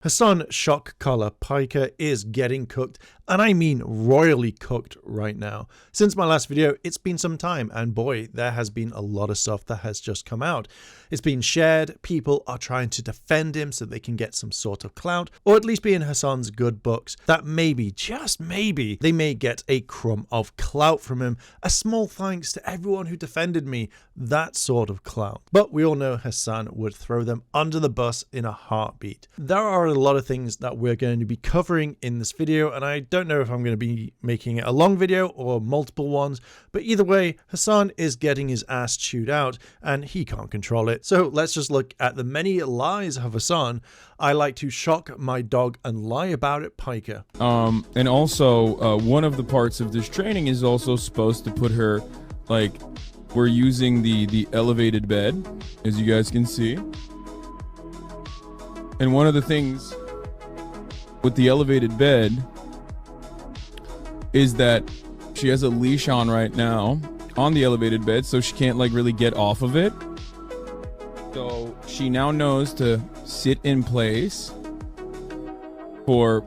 Hasan shock collar piker is getting cooked, and I mean royally cooked right now. Since my last video, it's been some time, and boy, there has been a lot of stuff that has just come out. It's been shared, people are trying to defend him so they can get some sort of clout, or at least be in Hasan's good books, that maybe, just maybe, they may get a crumb of clout from him. A small thanks to everyone who defended me, that sort of clout. But we all know Hasan would throw them under the bus in a heartbeat. There are a lot of things that we're going to be covering in this video, and I don't know if I'm going to be making it a long video or multiple ones, but either way, Hasan is getting his ass chewed out and he can't control it. So let's just look at the many lies of Hasan. I like to shock my dog and lie about it, piker. And also one of the parts of this training is also supposed to put her, like, we're using the elevated bed, as you guys can see. And one of the things with the elevated bed is that she has a leash on right now on the elevated bed, so she can't like really get off of it. So she now knows to sit in place for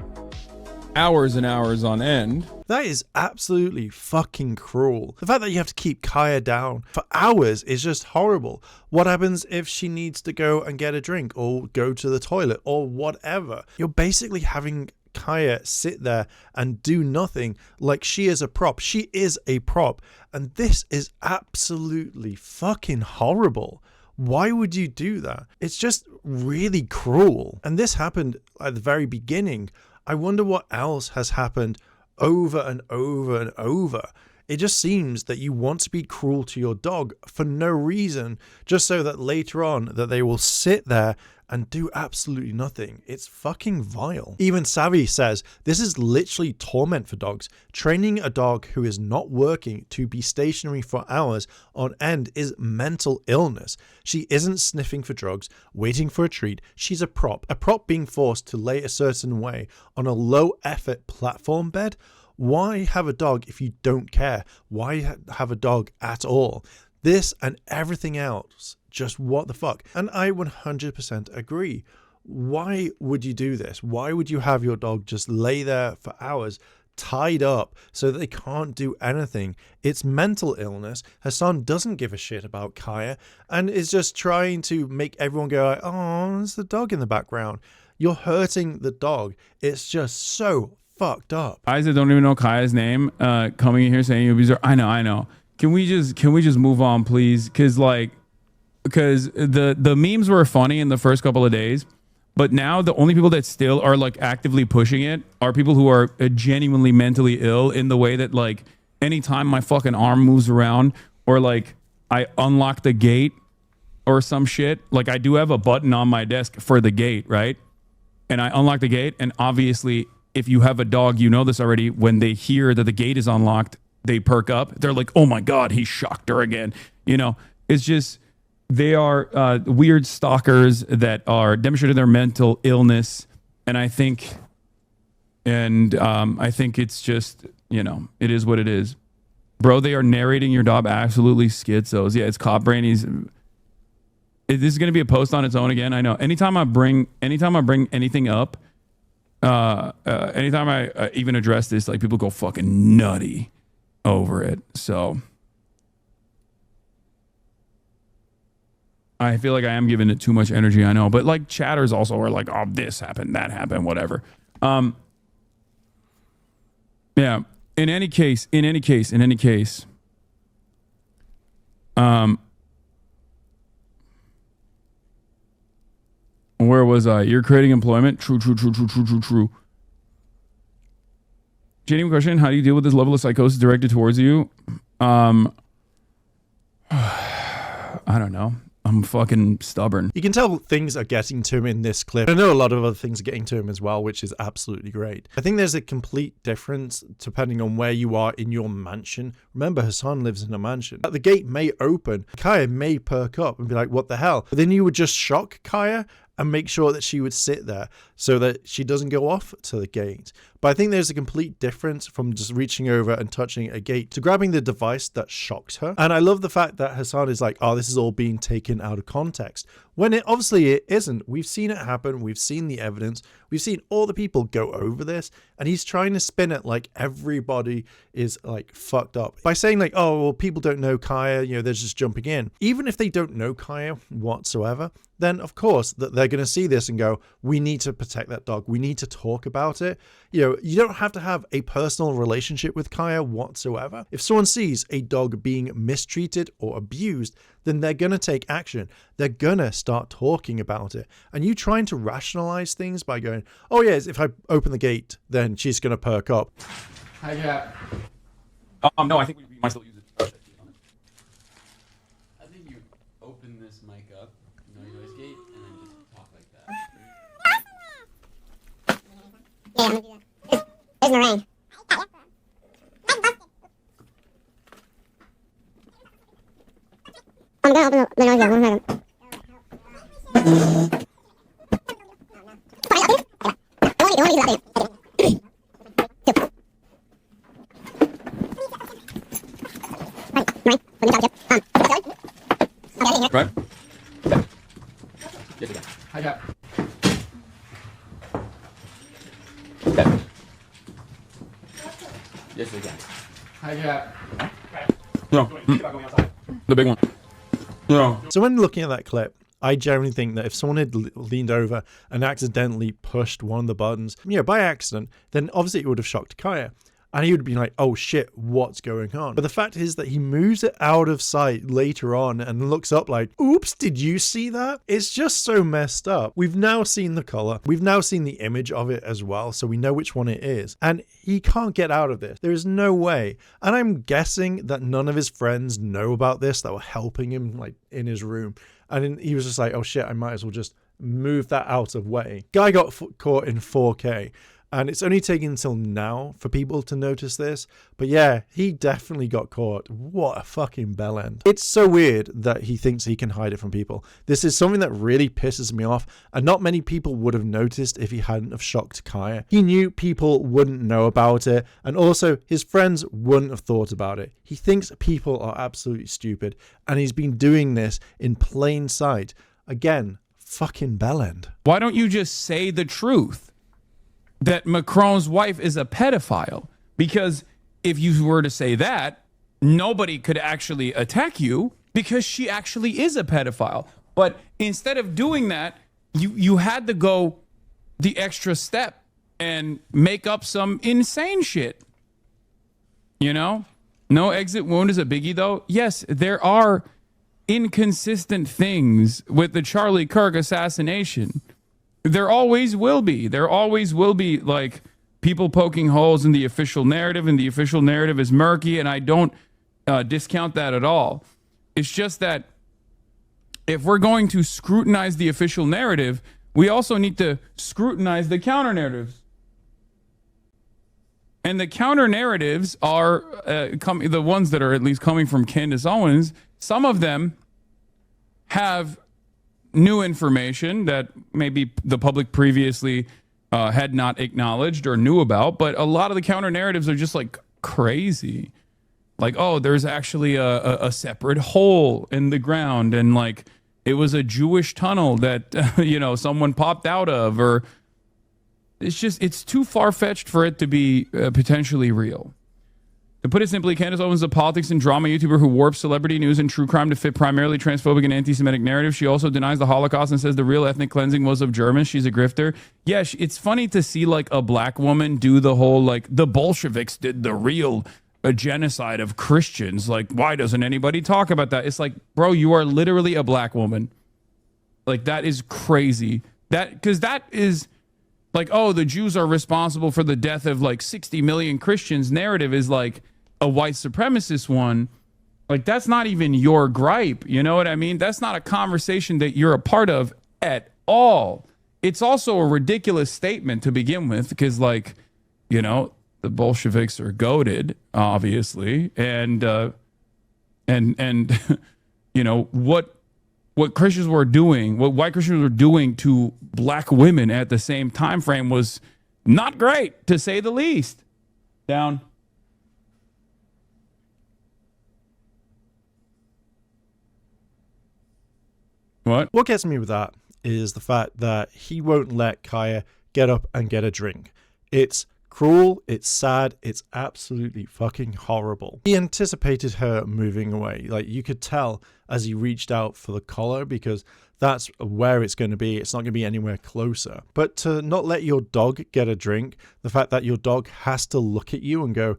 hours and hours on end. That is absolutely fucking cruel. The fact that you have to keep Kaya down for hours is just horrible. What happens if she needs to go and get a drink or go to the toilet or whatever? You're basically having Kaya sit there and do nothing like she is a prop. She is a prop, and this is absolutely fucking horrible. Why would you do that? It's just really cruel. And this happened at the very beginning. I wonder what else has happened over and over and over. It just seems that you want to be cruel to your dog for no reason, just so that later on that they will sit there and do absolutely nothing. It's fucking vile. Even Savvy says this is literally torment for dogs. Training a dog who is not working to be stationary for hours on end is mental illness. She isn't sniffing for drugs, waiting for a treat. She's a prop being forced to lay a certain way on a low effort platform bed. Why have a dog if you don't care? Why have a dog at all? This and everything else, just what the fuck? And I 100% agree. Why would you do this? Why would you have your dog just lay there for hours tied up so that they can't do anything? It's mental illness. Hasan doesn't give a shit about Kaya and is just trying to make everyone go like, oh, there's the dog in the background. You're hurting the dog. It's just so fucked up. Guys that don't even know Kaya's name coming in here saying abuser. I know. Can we just move on, please? Because the memes were funny in the first couple of days, but now the only people that still are like actively pushing it are people who are genuinely mentally ill, in the way that like anytime my fucking arm moves around or like I unlock the gate or some shit, like I do have a button on my desk for the gate, right? And I unlock the gate, and obviously if you have a dog, you know this already, when they hear that the gate is unlocked, they perk up. They're like, oh my God, he shocked her again. You know, it's just, they are weird stalkers that are demonstrating their mental illness. And I think it's just, you know, it is what it is. Bro, they are narrating your dog absolutely schizos. Yeah, it's cop brain. This is going to be a post on its own again. I know. Anytime I bring anything up, anytime I even address this, like people go fucking nutty over it. So I feel like I am giving it too much energy, I know, but like chatters also are like, oh, this happened, that happened, whatever. Yeah. In any case, where was I? You're creating employment. True. Genuine question: how do you deal with this level of psychosis directed towards you? I don't know. I'm fucking stubborn. You can tell things are getting to him in this clip. I know a lot of other things are getting to him as well, which is absolutely great. I think there's a complete difference depending on where you are in your mansion. Remember, Hasan lives in a mansion. The gate may open. Kaya may perk up and be like, what the hell? But then you would just shock Kaya and make sure that she would sit there so that she doesn't go off to the gate. But I think there's a complete difference from just reaching over and touching a gate to grabbing the device that shocks her. And I love the fact that Hasan is like, oh, this is all being taken out of context. when it obviously it isn't. We've seen it happen. We've seen the evidence. We've seen all the people go over this, and he's trying to spin it like everybody is like fucked up by saying like, oh, well, people don't know Kaya, you know, they're just jumping in. Even if they don't know Kaya whatsoever, then of course that they're going to see this and go, we need to protect that dog. We need to talk about it. You know, you don't have to have a personal relationship with Kaya whatsoever. If someone sees a dog being mistreated or abused, then they're going to take action. They're going to start talking about it. And you trying to rationalize things by going, oh yes, if I open the gate, then she's going to perk up. Hi, Jack. No, I think we might still use it. I think you open this mic up, no noise gate, and then just talk like that. Yeah, I'm gonna do that. There's no rain. I'm gonna open the noise gate. 1 second. Right? Yes, again. Hi, Jack. Yes, again. Hi, Jack. No. The big one. No. So when looking at that clip, I generally think that if someone had leaned over and accidentally pushed one of the buttons, you know, by accident, then obviously it would have shocked Kaya. And he would be like, oh shit, what's going on? But the fact is that he moves it out of sight later on and looks up like, oops, did you see that? It's just so messed up. We've now seen the color. We've now seen the image of it as well. So we know which one it is. And he can't get out of this. There is no way. And I'm guessing that none of his friends know about this that were helping him like in his room. And he was just like, oh shit, I might as well just move that out of way. Guy got caught in 4K. And it's only taken until now for people to notice this. But yeah, he definitely got caught. What a fucking bellend. It's so weird that he thinks he can hide it from people. This is something that really pisses me off. And not many people would have noticed if he hadn't have shocked Kaya. He knew people wouldn't know about it. And also his friends wouldn't have thought about it. He thinks people are absolutely stupid. And he's been doing this in plain sight. Again, fucking bellend. Why don't you just say the truth? That Macron's wife is a pedophile, because if you were to say that, nobody could actually attack you because she actually is a pedophile. But instead of doing that, you had to go the extra step and make up some insane shit. You know, no exit wound is a biggie though. Yes, there are inconsistent things with the Charlie Kirk assassination. There always will be. There always will be, like, people poking holes in the official narrative, and the official narrative is murky, and I don't discount that at all. It's just that if we're going to scrutinize the official narrative, we also need to scrutinize the counter narratives. And the counter narratives are the ones that are at least coming from Candace Owens. Some of them have new information that maybe the public previously had not acknowledged or knew about, but a lot of the counter narratives are just like crazy. Like, oh, there's actually a separate hole in the ground, and like it was a Jewish tunnel that someone popped out of, or it's too far-fetched for it to be potentially real. To put it simply, Candace Owens is a politics and drama YouTuber who warps celebrity news and true crime to fit primarily transphobic and anti-Semitic narratives. She also denies the Holocaust and says the real ethnic cleansing was of Germans. She's a grifter. Yeah, it's funny to see like a black woman do the whole like the Bolsheviks did the real genocide of Christians. Like, why doesn't anybody talk about that? It's like, bro, you are literally a black woman. Like, that is crazy. Because that is like, oh, the Jews are responsible for the death of like 60 million Christians. Narrative is like a white supremacist one. Like, that's not even your gripe. You know what I mean? That's not a conversation that you're a part of at all. It's also a ridiculous statement to begin with, because like, the Bolsheviks are goated, obviously. And what Christians were doing, what white Christians were doing to black women at the same time frame was not great, to say the least. Down. What? What gets me with that is the fact that he won't let Kaya get up and get a drink. It's cruel, it's sad, it's absolutely fucking horrible. He anticipated her moving away. Like, you could tell as he reached out for the collar, because that's where it's going to be. It's not going to be anywhere closer. But to not let your dog get a drink, the fact that your dog has to look at you and go,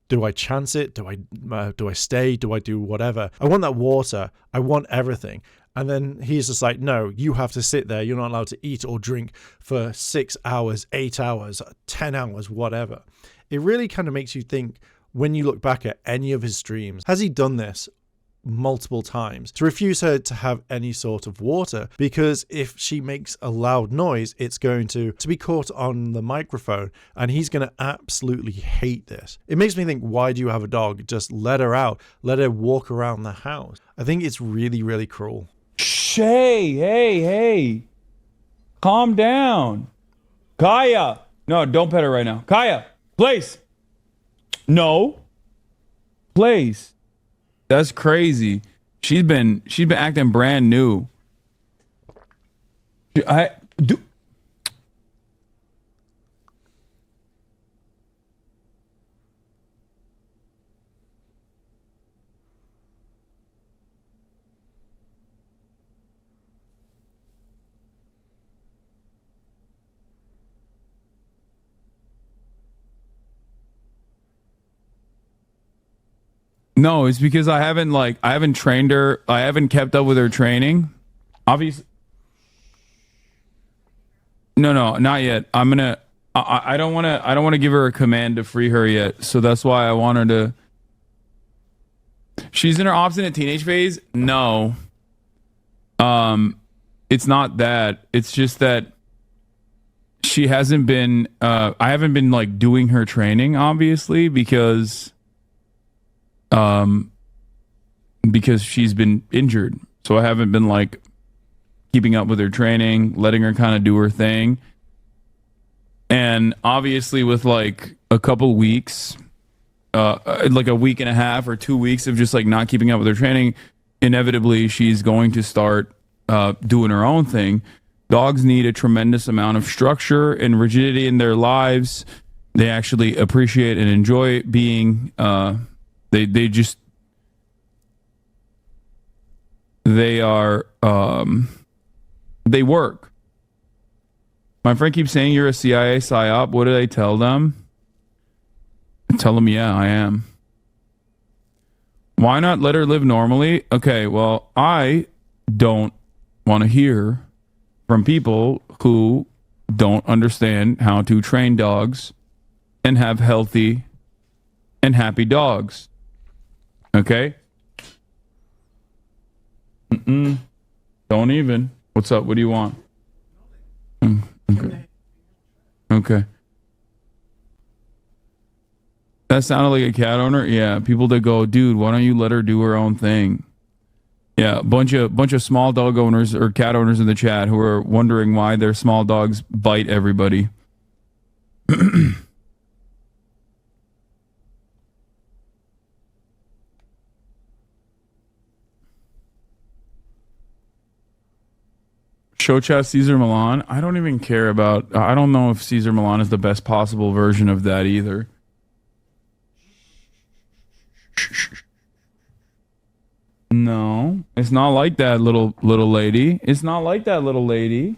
do I chance it? Do I stay? Do I do whatever? I want that water. I want everything. And then he's just like, no, you have to sit there. You're not allowed to eat or drink for 6 hours, 8 hours, 10 hours, whatever. It really kind of makes you think, when you look back at any of his streams, has he done this multiple times to refuse her to have any sort of water? Because if she makes a loud noise, it's going to be caught on the microphone, and he's going to absolutely hate this. It makes me think, why do you have a dog? Just let her out, let her walk around the house. I think it's really, really cruel. Hey, calm down. Kaya, no, don't pet her right now. Kaya, place. No, place. That's crazy. She's been acting brand new. I do. No, it's because I haven't trained her. I haven't kept up with her training. Obviously. No, not yet. I don't want to give her a command to free her yet. So that's why I want her to. She's in her obstinate teenage phase. No. It's not that. It's just that she hasn't been, I haven't been like doing her training, obviously, because she's been injured. So I haven't been like keeping up with her training, letting her kind of do her thing. And obviously with like a couple weeks, like a week and a half or 2 weeks of just like not keeping up with her training, inevitably she's going to start doing her own thing. Dogs need a tremendous amount of structure and rigidity in their lives. They actually appreciate and enjoy being, they work. My friend keeps saying you're a CIA psyop. What did I tell them? Tell them, yeah, I am. Why not let her live normally? Okay, well, I don't want to hear from people who don't understand how to train dogs and have healthy and happy dogs. Okay? Don't even. What's up? What do you want? Okay. Okay. That sounded like a cat owner. Yeah, people that go, dude, why don't you let her do her own thing? Yeah, bunch of small dog owners or cat owners in the chat who are wondering why their small dogs bite everybody. Show chat Caesar Milan. I don't even care about. I don't know if Caesar Milan is the best possible version of that either. No, it's not like that, little lady. It's not like that, little lady.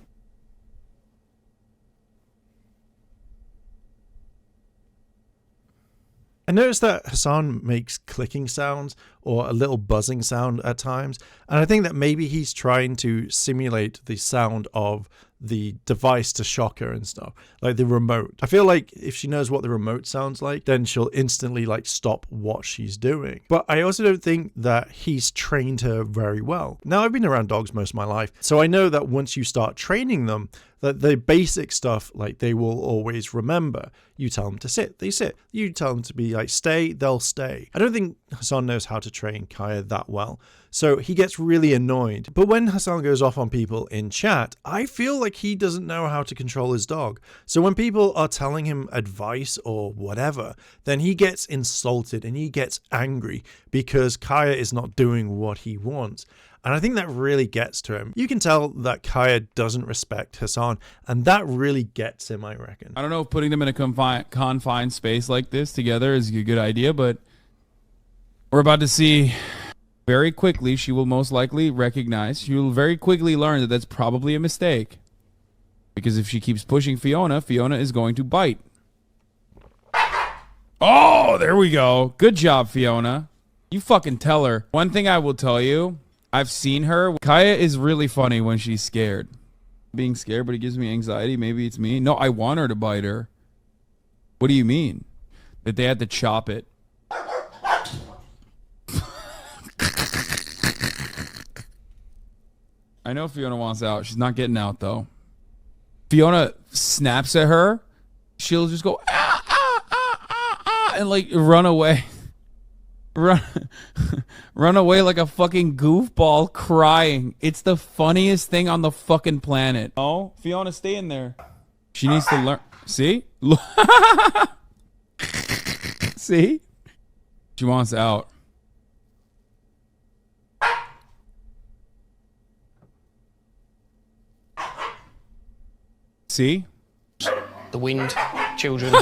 I noticed that Hasan makes clicking sounds or a little buzzing sound at times, and I think that maybe he's trying to simulate the sound of the device to shock her and stuff, like the remote. I feel like if she knows what the remote sounds like, then she'll instantly like stop what she's doing. But I also don't think that he's trained her very well. Now, I've been around dogs most of my life, so I know that once you start training them, that the basic stuff, like, they will always remember. You tell them to sit, they sit. You tell them to be like stay, they'll stay. I don't think Hasan knows how to train Kaya that well, so he gets really annoyed. But when Hasan goes off on people in chat, I feel like he doesn't know how to control his dog. So when people are telling him advice or whatever, then he gets insulted and he gets angry because Kaya is not doing what he wants. And I think that really gets to him. You can tell that Kaya doesn't respect Hasan, and that really gets him, I reckon. I don't know if putting them in a confined space like this together is a good idea, but we're about to see very quickly. She will most likely recognize, she will very quickly learn that that's probably a mistake. Because if she keeps pushing Fiona, Fiona is going to bite. Oh, there we go. Good job, Fiona. You fucking tell her. One thing I will tell you, I've seen her. Kaya is really funny when she's scared. Being scared, but it gives me anxiety. Maybe it's me. No, I want her to bite her. What do you mean? That they had to chop it. I know Fiona wants out. She's not getting out, though. Fiona snaps at her. She'll just go, ah, ah, ah, ah, ah, and like run away. Run away like a fucking goofball crying. It's the funniest thing on the fucking planet. Oh, Fiona, stay in there. She needs to learn. See? See? She wants out. See? The wind, children.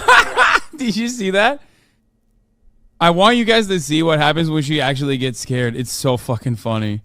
Did you see that? I want you guys to see what happens when she actually gets scared. It's so fucking funny.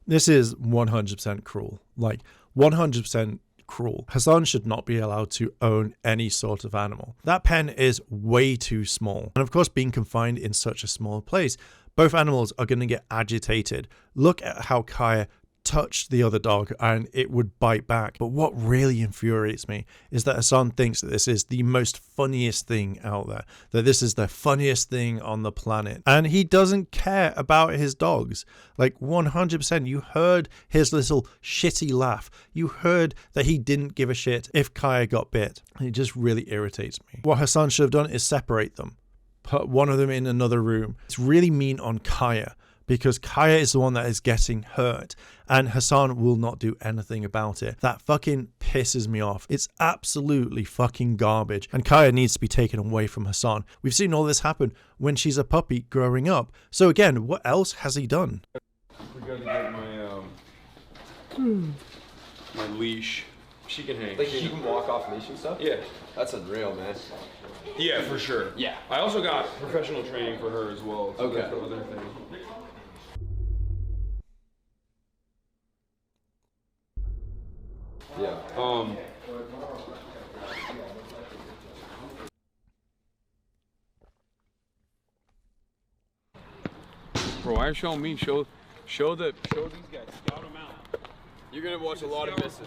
This is 100% cruel. Like, 100% cruel. Hasan should not be allowed to own any sort of animal. That pen is way too small. And of course, being confined in such a small place, both animals are going to get agitated. Look at how Kaya touched the other dog and it would bite back. But what really infuriates me is that Hasan thinks that this is the most funniest thing out there, that this is the funniest thing on the planet, and he doesn't care about his dogs. Like 100%. You heard his little shitty laugh. You heard that he didn't give a shit if Kaya got bit. It just really irritates me. What Hasan should have done is separate them, put one of them in another room. It's really mean on Kaya, because Kaya is the one that is getting hurt and Hasan will not do anything about it. That fucking pisses me off. It's absolutely fucking garbage. And Kaya needs to be taken away from Hasan. We've seen all this happen when she's a puppy growing up. So again, what else has he done? I forgot to get my leash. She can hang. Like, you can walk off leash and stuff? Yeah. That's unreal, man. Yeah, for sure. Yeah. I also got professional training for her as well. So Okay. That's the other thing. Yeah. Bro, why are you showing me? Show these guys. Scout them out. You're gonna watch a lot of misses.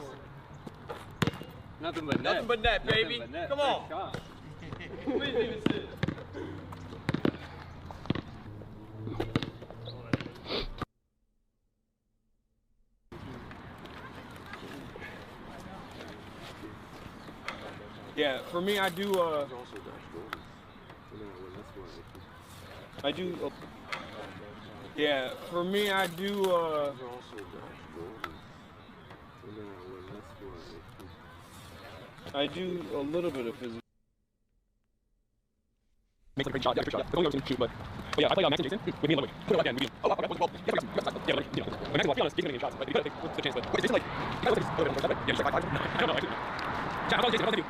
Nothing but net. Nothing but net, baby. Nothing but net. Come on. Shot. Please even sit. Yeah, for me, I do. Yeah, for me, I do. I do a little bit of physical. Makes a great shot. Yeah, great shot. The only other shoot, but yeah, I played Max and Jason with me and Ludwig. Put it again. Oh, okay. Well, yeah, like, you know, when Max is, be honest, Jason's gonna get shots, but you gotta take the chance. But Jason, like, you gotta look at his first step, right? Yeah, he's like 5'5". I don't know. Actually. Jack, how about Jason? What do you?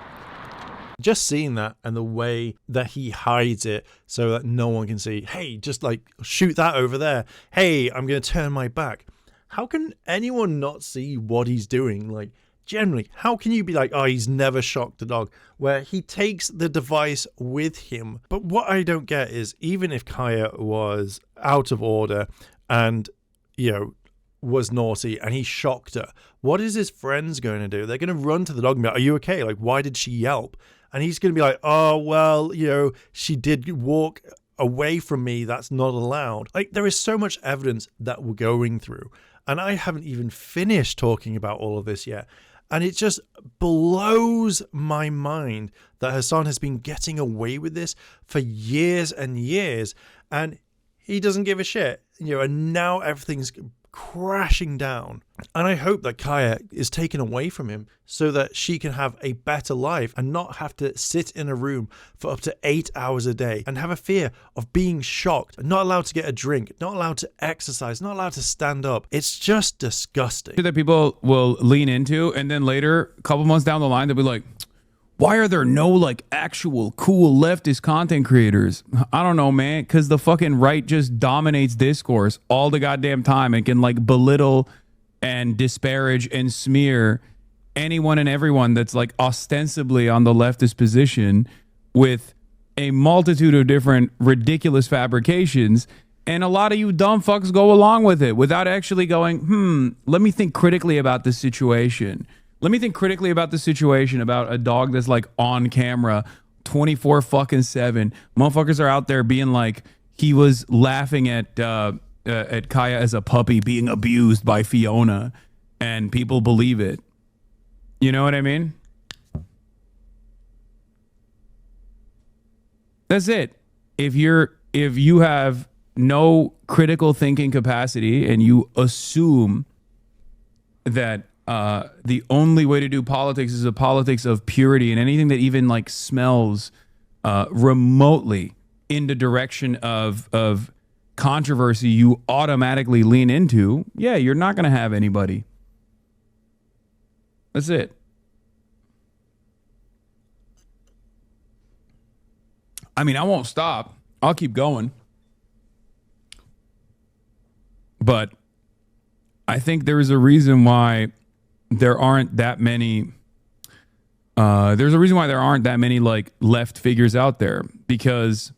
Just seeing that and the way that he hides it so that no one can see, hey, just like shoot that over there. Hey, I'm going to turn my back. How can anyone not see what he's doing? Like, generally, how can you be like, oh, he's never shocked the dog, where he takes the device with him? But what I don't get is, even if Kaya was out of order and, you know, was naughty and he shocked her, what is his friends going to do? They're going to run to the dog and be like, are you okay? Like, why did she yelp? And he's going to be like, oh, well, you know, she did walk away from me. That's not allowed. Like, there is so much evidence that we're going through. And I haven't even finished talking about all of this yet. And it just blows my mind that Hasan has been getting away with this for years and years. And he doesn't give a shit. You know, and now everything's crashing down. And I hope that Kaya is taken away from him so that she can have a better life and not have to sit in a room for up to 8 hours a day and have a fear of being shocked, not allowed to get a drink, not allowed to exercise, not allowed to stand up. It's just disgusting. That people will lean into, and then later, a couple months down the line, they'll be like, why are there no like actual cool leftist content creators? I don't know, man, because the fucking right just dominates discourse all the goddamn time and can like belittle and disparage and smear anyone and everyone that's like ostensibly on the leftist position with a multitude of different ridiculous fabrications. And a lot of you dumb fucks go along with it without actually going, let me think critically about this situation. Let me think critically about the situation about a dog that's like on camera 24 fucking 7. Motherfuckers are out there being like, he was laughing at Kaya as a puppy being abused by Fiona, and people believe it. You know what I mean? That's it. If you have no critical thinking capacity and you assume that the only way to do politics is a politics of purity, and anything that even like smells remotely in the direction of controversy you automatically lean into, yeah, you're not going to have anybody. That's it. I mean, I won't stop. I'll keep going. But I think there is a reason why there aren't that many there's a reason why there aren't that many like left figures out there, because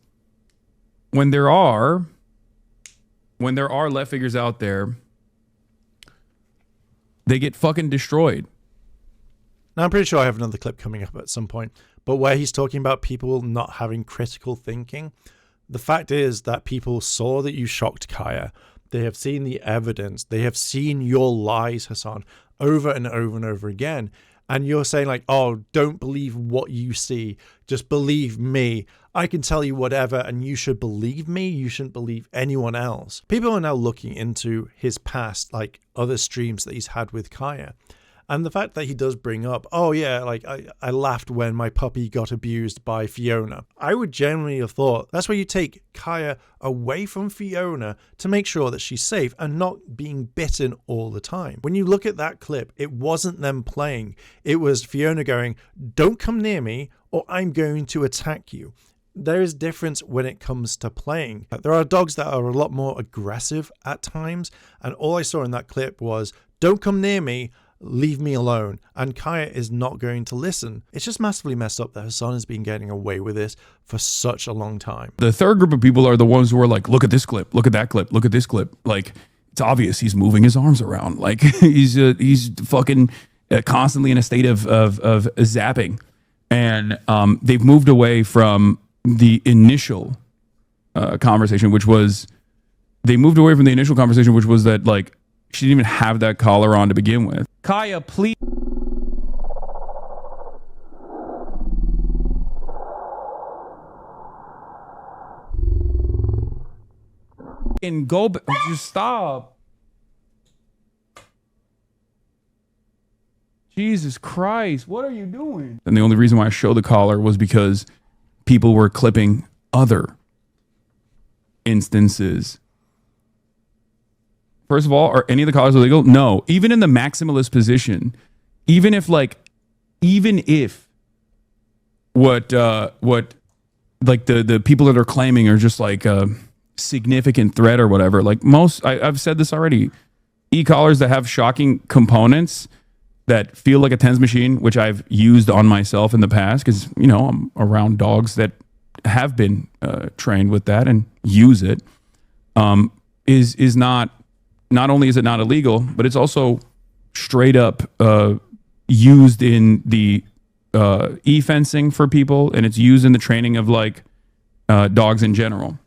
when there are left figures out there, they get fucking destroyed. Now, I'm pretty sure I have another clip coming up at some point, but where he's talking about people not having critical thinking. The fact is that people saw that you shocked Kaya. They have seen the evidence. They have seen your lies, Hasan, over and over and over again. And you're saying like, oh, don't believe what you see. Just believe me. I can tell you whatever, and you should believe me. You shouldn't believe anyone else. People are now looking into his past, like other streams that he's had with Kaya. And the fact that he does bring up, oh yeah, like I laughed when my puppy got abused by Fiona. I would generally have thought that's where you take Kaya away from Fiona to make sure that she's safe and not being bitten all the time. When you look at that clip, it wasn't them playing. It was Fiona going, don't come near me or I'm going to attack you. There is difference when it comes to playing. There are dogs that are a lot more aggressive at times. And all I saw in that clip was, don't come near me, leave me alone. And Kaya is not going to listen. It's just massively messed up that Hasan has been getting away with this for such a long time. The third group of people are the ones who are like, look at this clip, look at that clip, look at this clip. Like, it's obvious he's moving his arms around. Like he's fucking constantly in a state of zapping. And they've moved away from the initial conversation, which was that like she didn't even have that collar on to begin with. Kaya, please. And go back. Just stop. Jesus Christ, what are you doing? And the only reason why I showed the collar was because people were clipping other instances. First of all, are any of the collars illegal? No. Even in the maximalist position, even if what like the people that are claiming are just like a significant threat or whatever, like most, I've said this already, e-collars that have shocking components that feel like a TENS machine, which I've used on myself in the past because, you know, I'm around dogs that have been trained with that and use it, is not only is it not illegal, but it's also straight up used in the e-fencing for people, and it's used in the training of like dogs in general.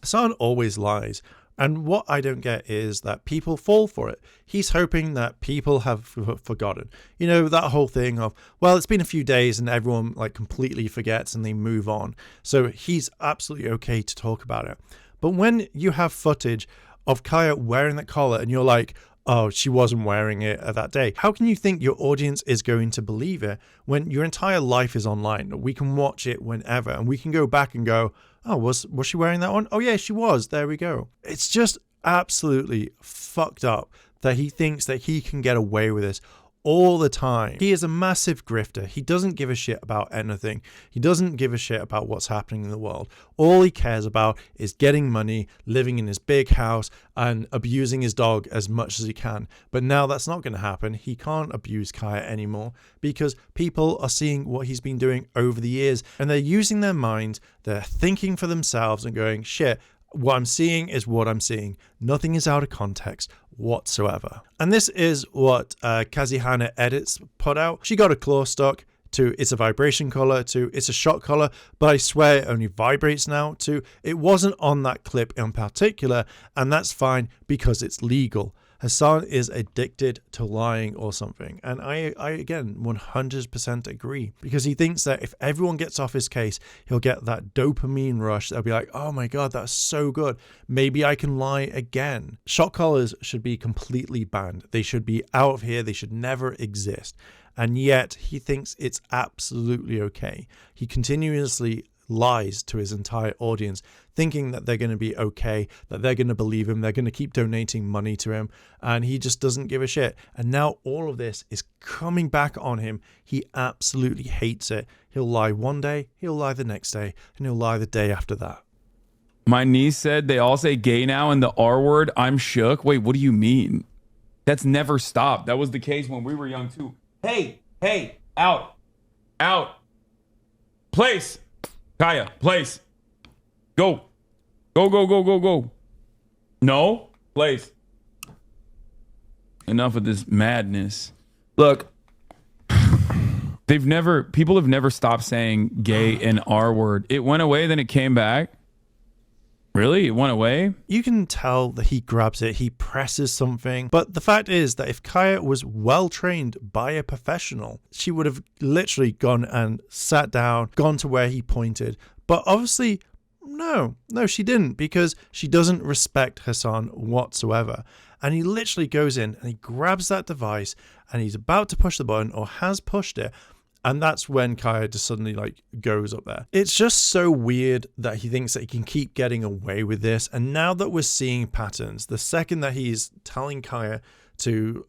Hasan always lies. And what I don't get is that people fall for it. He's hoping that people have forgotten. You know, that whole thing of, well, it's been a few days and everyone like completely forgets and they move on. So he's absolutely okay to talk about it. But when you have footage of Kaya wearing that collar and you're like, oh, she wasn't wearing it that day. How can you think your audience is going to believe it when your entire life is online? We can watch it whenever and we can go back and go, oh, was she wearing that one? Oh yeah, she was. There we go. It's just absolutely fucked up that he thinks that he can get away with this all the time. He is a massive grifter. He doesn't give a shit about anything. He doesn't give a shit about what's happening in the world. All he cares about is getting money, living in his big house, and abusing his dog as much as he can. But now that's not going to happen. He can't abuse Kaya anymore because people are seeing what he's been doing over the years and they're using their minds. They're thinking for themselves and going, shit, what I'm seeing is what I'm seeing. Nothing is out of context whatsoever. And this is what Kazihana Edits put out. She got a claw stock, to it's a vibration collar, to it's a shock collar, but I swear it only vibrates now, to it wasn't on that clip in particular, and that's fine because it's legal. Hasan is addicted to lying or something. And I again, 100% agree, because he thinks that if everyone gets off his case, he'll get that dopamine rush. They'll be like, oh my God, that's so good. Maybe I can lie again. Shock collars should be completely banned. They should be out of here. They should never exist. And yet he thinks it's absolutely okay. He continuously lies to his entire audience, thinking that they're going to be okay, that they're going to believe him, they're going to keep donating money to him, and he just doesn't give a shit. And now all of this is coming back on him. He absolutely hates it. He'll lie one day, he'll lie the next day, and he'll lie the day after that. My niece said they all say gay now and the R word. I'm shook. Wait, what do you mean? That's never stopped. That was the case when we were young too. Hey, out. Place. Kaya, place. Go. No, place. Enough of this madness. Look, people have never stopped saying gay and R word. It went away, then it came back. Really? It went away? You can tell that he grabs it, he presses something. But the fact is that if Kaya was well trained by a professional, she would have literally gone and sat down, gone to where he pointed. But obviously, no, she didn't, because she doesn't respect Hasan whatsoever. And he literally goes in and he grabs that device and he's about to push the button, or has pushed it. And that's when Kaya just suddenly goes up there. It's just so weird that he thinks that he can keep getting away with this. And now that we're seeing patterns, the second that he's telling Kaya to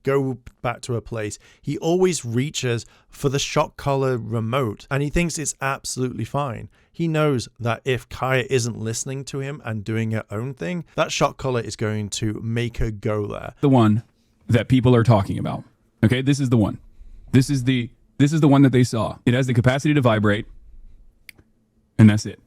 go back to her place, he always reaches for the shock collar remote, and he thinks it's absolutely fine. He knows that if Kaya isn't listening to him and doing her own thing, that shock collar is going to make her go there. The one that people are talking about. Okay, this is the one. This is the one that they saw. It has the capacity to vibrate, and that's it.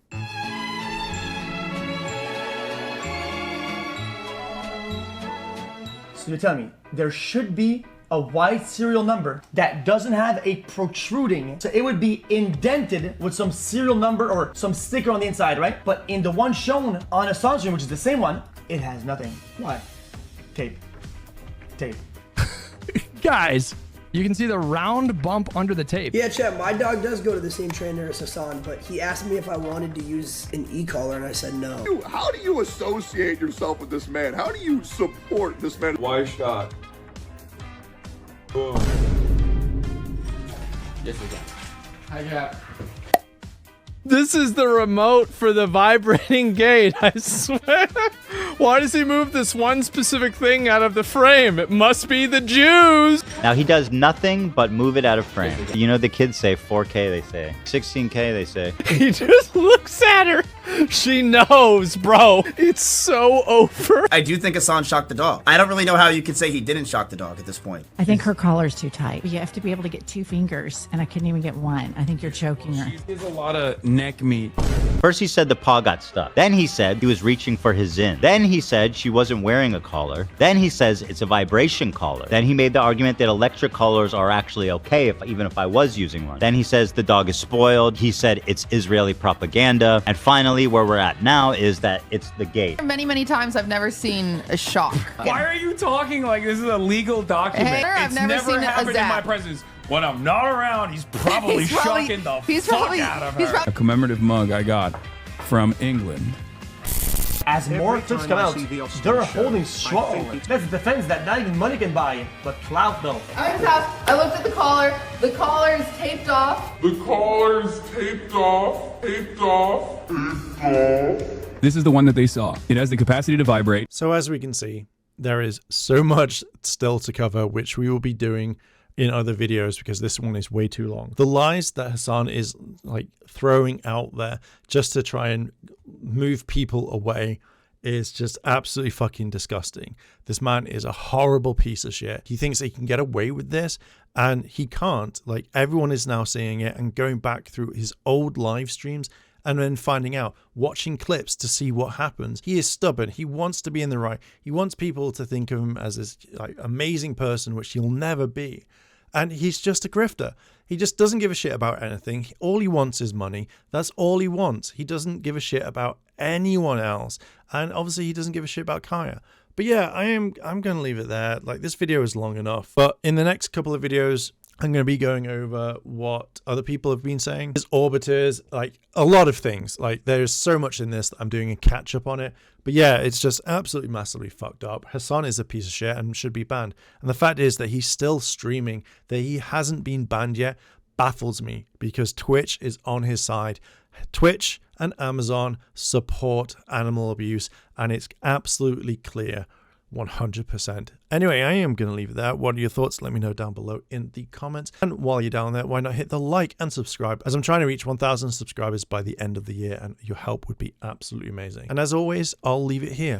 So you're telling me there should be a white serial number that doesn't have a protruding, so it would be indented with some serial number or some sticker on the inside, right? But in the one shown on Hasan's room, which is the same one, it has nothing. Why? Tape. Guys, you can see the round bump under the tape. Yeah, Chet, my dog does go to the same trainer as Hasan, but he asked me if I wanted to use an e-collar, and I said no. How do you associate yourself with this man? How do you support this man? Why shot? Boom. Yes, we can. Hi, Jack. This is the remote for the vibrating gate, I swear. Why does he move this one specific thing out of the frame? It must be the Jews. Now he does nothing but move it out of frame. You know, the kids say 4K, they say 16K, they say. He just looks at her. She knows, bro. It's so over. I do think Hasan shocked the dog. I don't really know how you could say he didn't shock the dog at this point. I think her collar's too tight. You have to be able to get 2 fingers, and I couldn't even get 1. I think you're choking her. She gives a lot of neck meat. First he said the paw got stuck. Then he said he was reaching for his zin. Then he said she wasn't wearing a collar. Then he says it's a vibration collar. Then he made the argument that electric collars are actually okay even if I was using one. Then he says the dog is spoiled. He said it's Israeli propaganda. And finally, where we're at now is that it's the gate. Many times I've never seen a shock. Why are you talking like this is a legal document? Hey, I've never seen happened in my presence. When I'm not around, he's probably shocking the fuck out of her. A commemorative mug I got from England. As more clips come out, they're holding strong. That's defense that not even money can buy, but clout though. I looked at the collar. The collar is taped off. The collar's taped off, taped off, taped off. This is the one that they saw. It has the capacity to vibrate. So as we can see, there is so much still to cover, which we will be doing in other videos because this one is way too long. The lies that Hasan is like throwing out there just to try and move people away is just absolutely fucking disgusting. This man is a horrible piece of shit. He thinks he can get away with this and he can't. Like, everyone is now seeing it and going back through his old live streams and then finding out, watching clips to see what happens. He is stubborn. He wants to be in the right. He wants people to think of him as this like amazing person, which he'll never be. And he's just a grifter. He just doesn't give a shit about anything. All he wants is money. That's all he wants. He doesn't give a shit about anyone else. And obviously he doesn't give a shit about Kaya. But yeah, I'm going to leave it there. Like, this video is long enough. But in the next couple of videos, I'm going to be going over what other people have been saying. There's orbiters, like a lot of things. Like, there's so much in this that I'm doing a catch up on it. But yeah, it's just absolutely massively fucked up. Hasan is a piece of shit and should be banned. And the fact is that he's still streaming, that he hasn't been banned yet, baffles me because Twitch is on his side. Twitch and Amazon support animal abuse, and it's absolutely clear. 100%. Anyway, I am going to leave it there. What are your thoughts? Let me know down below in the comments. And while you're down there, why not hit the like and subscribe, as I'm trying to reach 1,000 subscribers by the end of the year, and your help would be absolutely amazing. And as always, I'll leave it here.